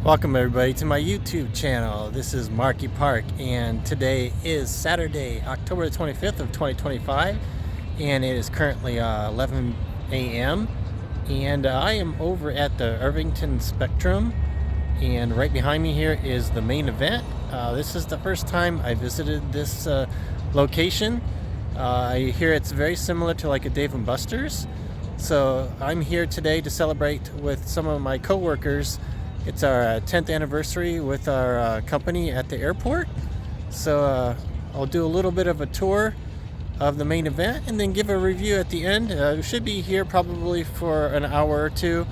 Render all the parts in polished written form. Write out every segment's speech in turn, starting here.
Welcome everybody to my YouTube channel. This is Marky Park and today is Saturday, October 25th of 2025 and it is currently 11 a.m. and I am over at the Tucson Spectrum, and right behind me here is the main event. This is the first time I visited this location. I hear it's very similar to like a Dave & Buster's. So I'm here today to celebrate with some of my co-workers. It's our 10th anniversary with our company at the airport. So I'll do a little bit of a tour of the main event and then give a review at the end. We should be here probably for an hour or two.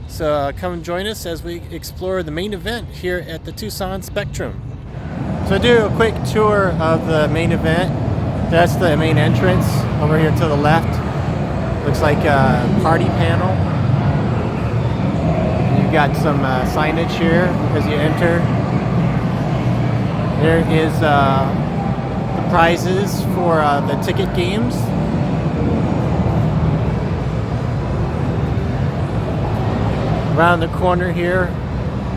So come join us as we explore the main event here at the Tucson Spectrum. So do a quick tour of the main event. That's the main entrance over here to the left. Looks like a party panel. You've got some signage here as you enter. There is the prizes for the ticket games. Around the corner here,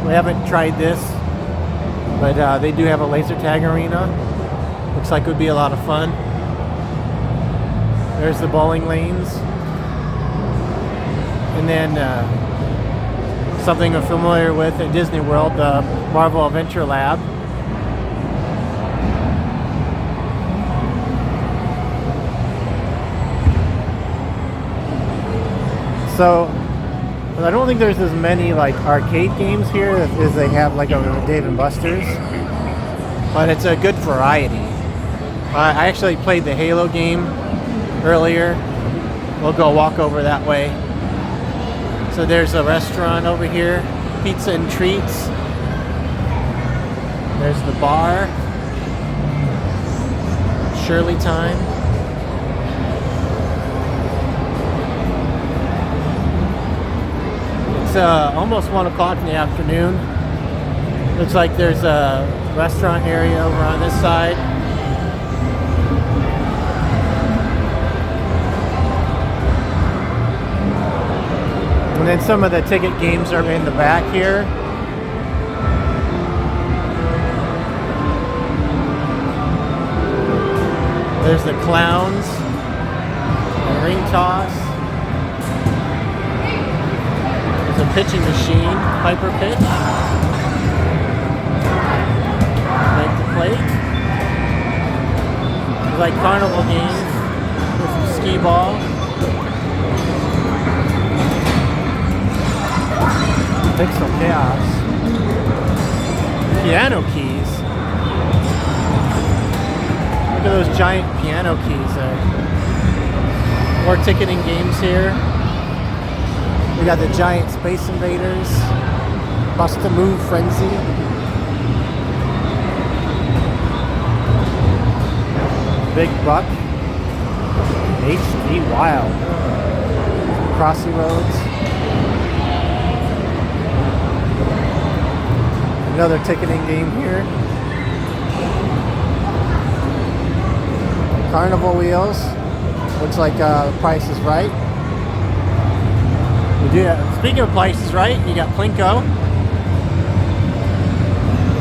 we haven't tried this, but they do have a laser tag arena. Looks like it would be a lot of fun. There's the bowling lanes. And then something I'm familiar with at Disney World, the Marvel Adventure Lab. So I don't think there's as many like arcade games here as they have like a Dave & Buster's, but it's a good variety. I actually played the Halo game earlier. We'll go walk over that way. So there's a restaurant over here, Pizza and Treats. There's the bar, Shirley Time. It's almost 1 o'clock in the afternoon. Looks like there's a restaurant area over on this side. And then some of the ticket games are in the back here. There's the clowns, the ring toss. There's a pitching machine, Piper pitch. Make the plate. There's like carnival games with some skee ball. Pixel Chaos. Piano keys. Look at those giant piano keys there. More ticketing games here. We got the giant Space Invaders. Bust a Move Frenzy. Big Buck. HD Wild. Crossy Roads. Another ticketing game here. Carnival Wheels. Looks like Price is Right. We do. Speaking of Price is Right, you got Plinko.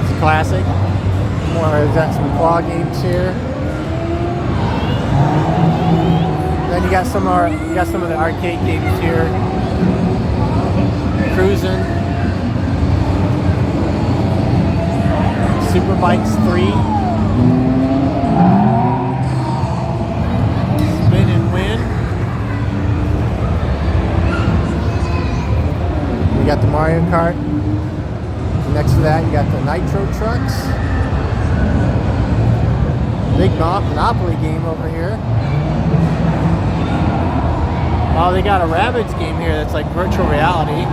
It's a classic. We've got some claw games here. Then you got some more. You got some of the arcade games here. Cruising. Super Bikes 3. Spin and Win. We got the Mario Kart. Next to that, you got the Nitro Trucks. Big Monopoly game over here. Oh, they got a Rabbids game here that's like virtual reality.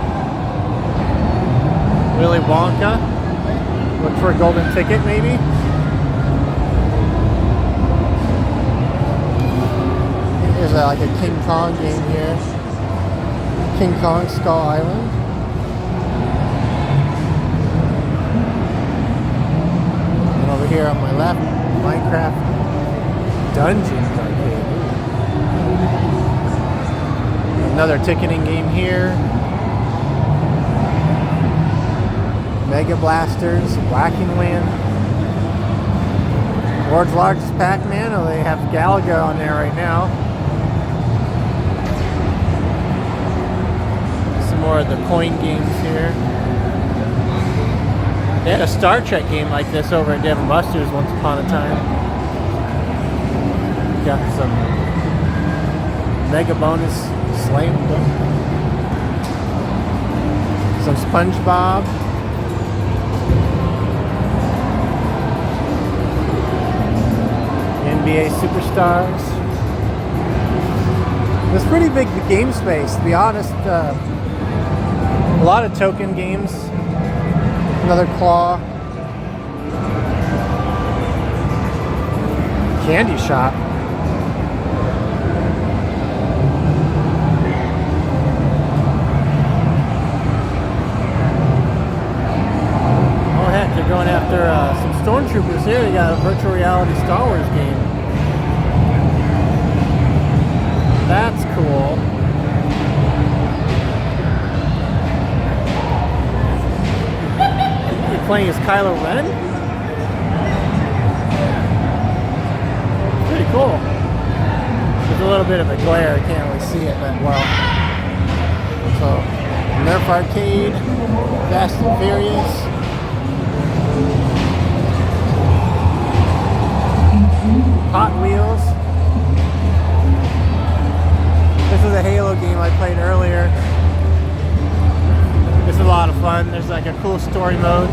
Willy Wonka. Look for a golden ticket, maybe. There's like a King Kong game here. King Kong Skull Island. And over here on my left, Minecraft Dungeons Arcade. Another ticketing game here. Mega Blasters, Whacking Land. World's largest Pac-Man. Oh, they have Galaga on there right now. Some more of the coin games here. They had a Star Trek game like this over at Dave & Buster's once upon a time. Got some Mega Bonus Slam Dunk. Some SpongeBob. NBA Superstars. It's pretty big game space, to be honest. A lot of token games. Another Claw. Candy shop. Oh heck, they're going after some stormtroopers here. They got a virtual reality Star Wars game. That's cool. You're playing as Kylo Ren? Pretty cool. There's a little bit of a glare, I can't really see it that well. So, Nerf Arcade, Fast and Furious. Hot Wheels. This is a Halo game I played earlier. It's a lot of fun. There's like a cool story mode.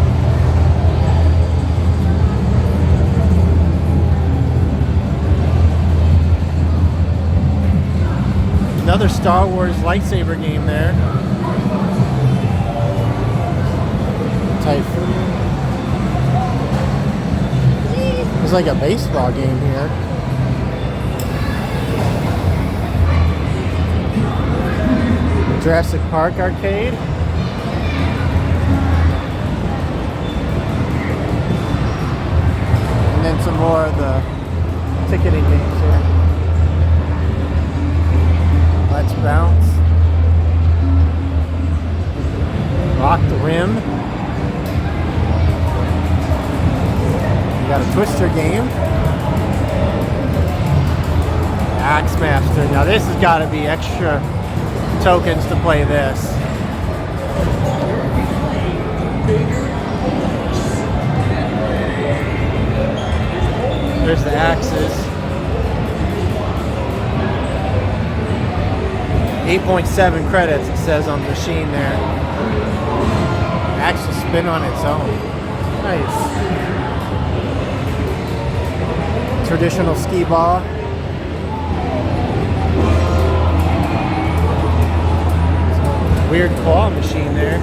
Another Star Wars lightsaber game there. Typhoon. There's like a baseball game here. Jurassic Park arcade. And then some more of the ticketing games here. Let's Bounce. Rock the Rim. You got a Twister game. Axe Master. Now this has got to be extra tokens to play this. There's the axes. 8.7 credits it says on the machine there. Axe will spin on its own. Nice. Traditional skee ball. Weird claw machine there.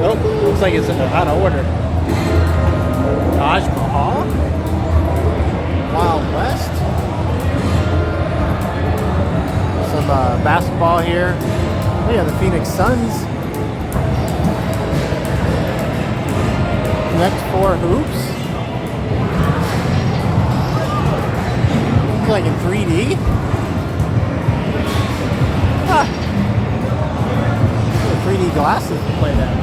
Oh, looks like it's out of order. Taj Mahal? Wild West? Some basketball here. Oh yeah, the Phoenix Suns. Next 4 hoops. Looks like in 3D. Ah. 3D glasses to play that.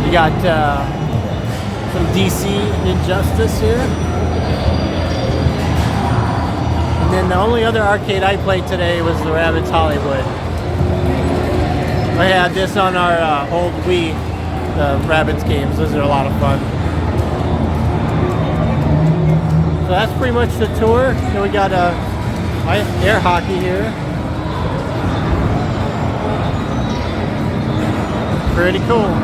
You got some DC Injustice here. And then the only other arcade I played today was the Rabbids Hollywood. I had this on our old Wii, the Rabbids games. Those are a lot of fun. So that's pretty much the tour. Then we got air hockey here. Pretty cool.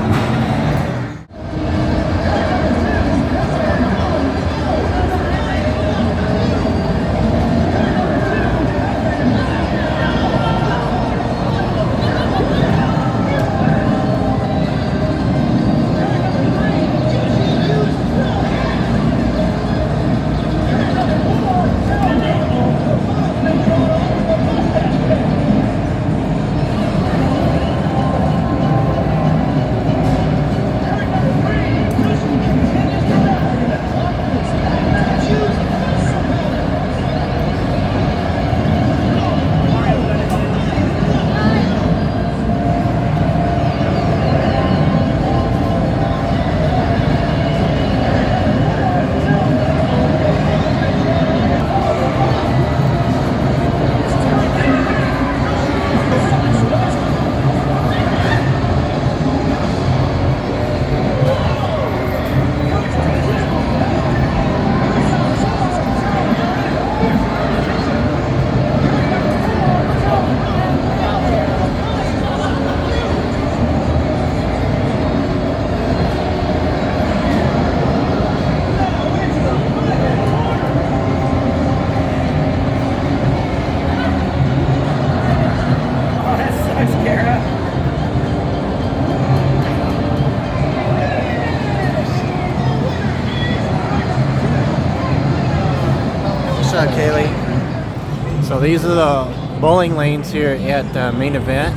these are the bowling lanes here at the main event,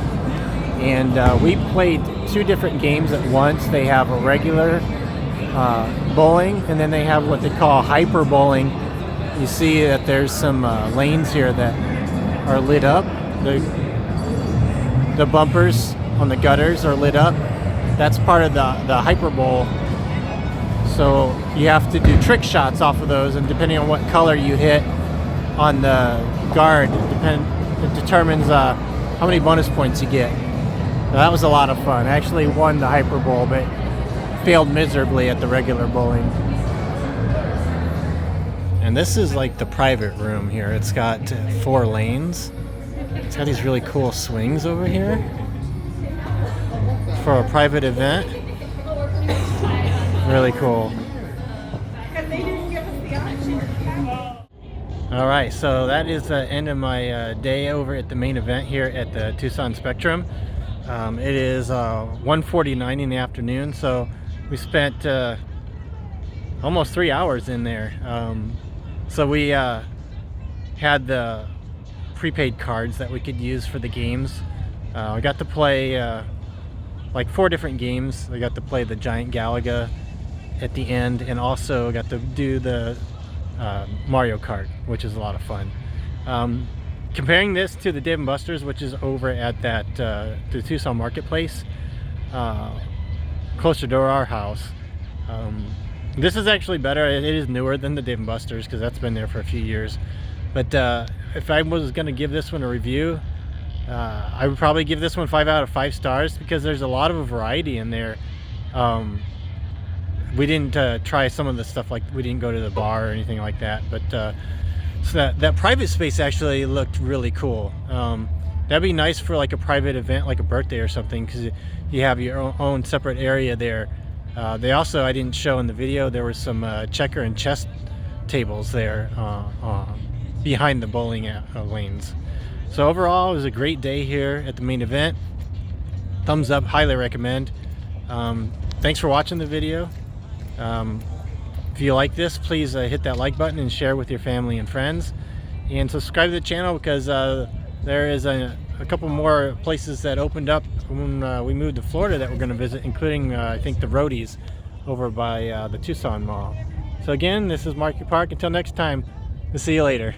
and we played two different games at once. They have a regular bowling, and then they have what they call hyper bowling. You see that there's some lanes here that are lit up. The bumpers on the gutters are lit up. That's part of the hyper bowl. So you have to do trick shots off of those, and depending on what color you hit on the guard, it determines how many bonus points you get. Now, that was a lot of fun. I actually won the hyper bowl, but failed miserably at the regular bowling. And this is like the private room here. It's got 4 lanes. It's got these really cool swings over here for a private event. Really cool. Alright, so that is the end of my day over at the main event here at the Tucson Spectrum. It is 1:49 in the afternoon, so we spent almost 3 hours in there. So we had the prepaid cards that we could use for the games. I got to play like 4 different games. I got to play the Giant Galaga at the end, and also got to do the Mario Kart, which is a lot of fun. Comparing this to the Dave & Buster's, which is over at that the Tucson Marketplace, closer to our house, this is actually better. It is newer than the Dave & Buster's because that's been there for a few years. But if I was going to give this one a review, I would probably give this one 5 out of 5 stars because there's a lot of variety in there. We didn't try some of the stuff, like we didn't go to the bar or anything like that, but so that private space actually looked really cool. That'd be nice for like a private event, like a birthday or something, because you have your own separate area there. They also, I didn't show in the video, there were some checker and chess tables there behind the bowling lanes. So overall, it was a great day here at the main event. Thumbs up, highly recommend. Thanks for watching the video. If you like this, please hit that like button and share with your family and friends, and subscribe to the channel because there is a couple more places that opened up when we moved to Florida that we're going to visit, including I think the Roadies over by the Tucson Mall. So again, this is Marky Park. Until next time, we'll see you later.